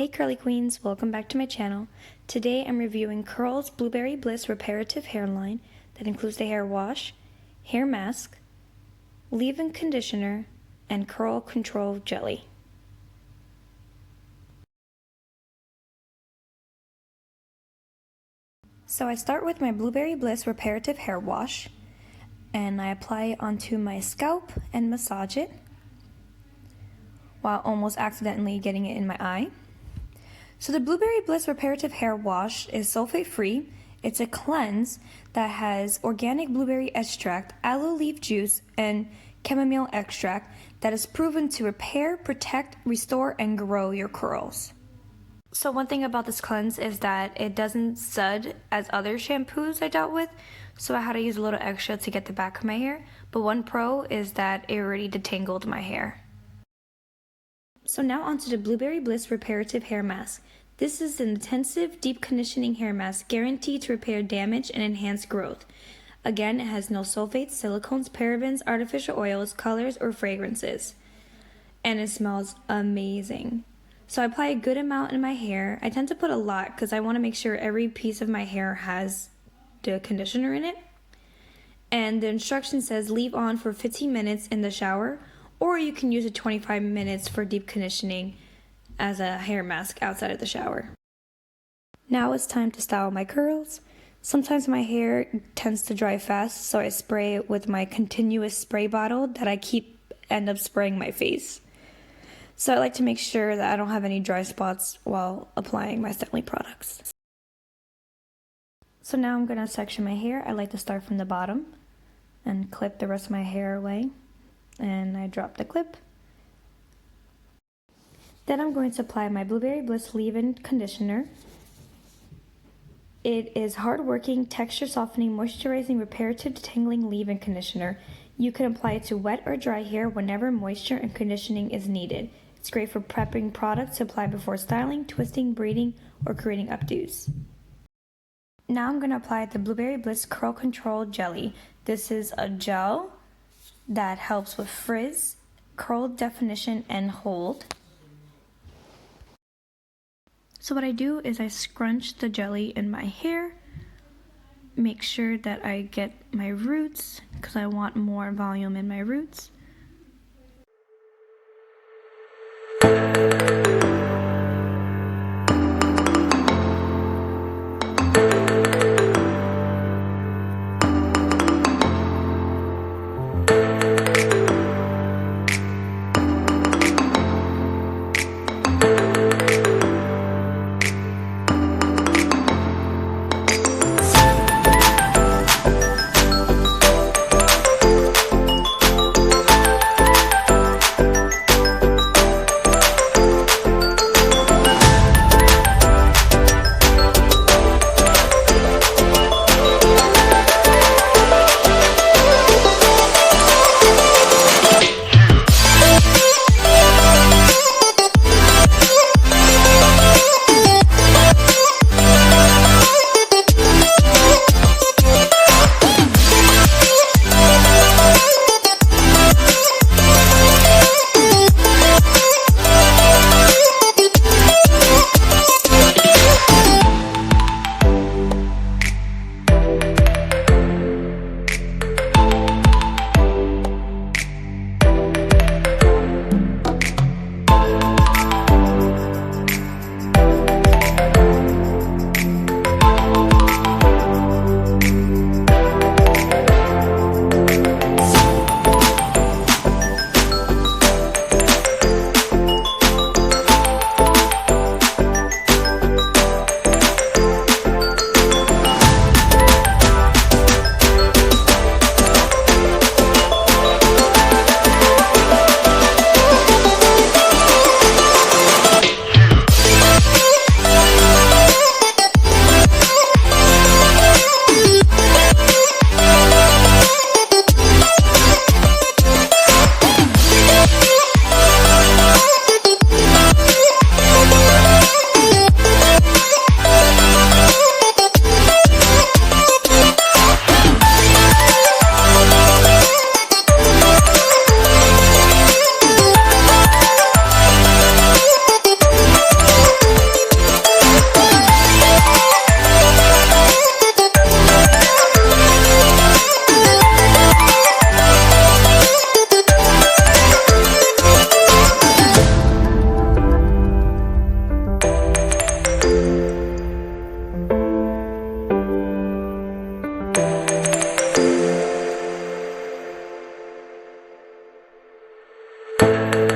Hey Curly Queens, welcome back to my channel. Today I'm reviewing Curls Blueberry Bliss Reparative Hair line that includes the hair wash, hair mask, leave-in conditioner, and curl control jelly. So I start with my Blueberry Bliss Reparative Hair Wash, and I apply it onto my scalp and massage it while almost accidentally getting it in my eye. So the Blueberry Bliss Reparative Hair Wash is sulfate-free. It's a cleanse that has organic blueberry extract, aloe leaf juice, and chamomile extract that is proven to repair, protect, restore, and grow your curls. So one thing about this cleanse is that it doesn't sud as other shampoos I dealt with, so I had to use a little extra to get the back of my hair. But one pro is that it already detangled my hair. So now onto the Blueberry Bliss Reparative Hair Mask. This is an intensive, deep conditioning hair mask guaranteed to repair damage and enhance growth. Again, it has no sulfates, silicones, parabens, artificial oils, colors, or fragrances. And it smells amazing. So I apply a good amount in my hair. I tend to put a lot because I want to make sure every piece of my hair has the conditioner in it. And the instruction says leave on for 15 minutes in the shower, or you can use it 25 minutes for deep conditioning as a hair mask outside of the shower. Now it's time to style my curls. Sometimes my hair tends to dry fast, so I spray it with my continuous spray bottle that I end up spraying my face. So I like to make sure that I don't have any dry spots while applying my styling products. So now I'm going to section my hair. I like to start from the bottom and clip the rest of my hair away. And I drop the clip. Then I'm going to apply my Blueberry Bliss leave-in conditioner. It is hard-working, texture-softening, moisturizing, reparative, detangling leave-in conditioner. You can apply it to wet or dry hair whenever moisture and conditioning is needed. It's great for prepping products to apply before styling, twisting, braiding, or creating updos. Now I'm going to apply the Blueberry Bliss Curl Control Jelly. This is a gel that helps with frizz, curl definition, and hold. So what I do is I scrunch the jelly in my hair, make sure that I get my roots because I want more volume in my roots. Bye.